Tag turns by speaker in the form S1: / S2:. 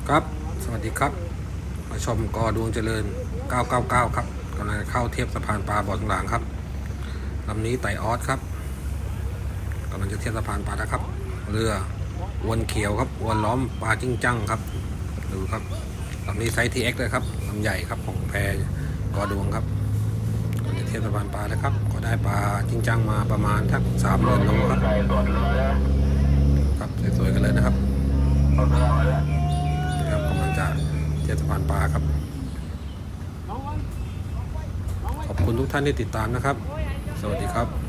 S1: ครับสวัสดีครับมาชมกอดวงเจริญ999ครับกำลังเข้าเทียบสะพานปลาบ่อตรงหลังครับลำนี้ไต่ออสครับกำลังจะเทียบสะพานปลาแล้วครับเรือวนเขียวครับวนล้อมปลาจิ้งจั่งครับดูครับลำนี้ไซส์ TX เลยครับลำใหญ่ครับของแพกอดวงครับกำลังจะเทียบสะพานปลาแล้วครับก็ได้ปลาจิ้งจั่งมาประมาณทัก300 โลครับครับสวยๆกันเลยนะครับครับกำลังจะเทียบสะพานปลาครับขอบคุณทุกท่านที่ติดตามนะครับสวัสดีครับ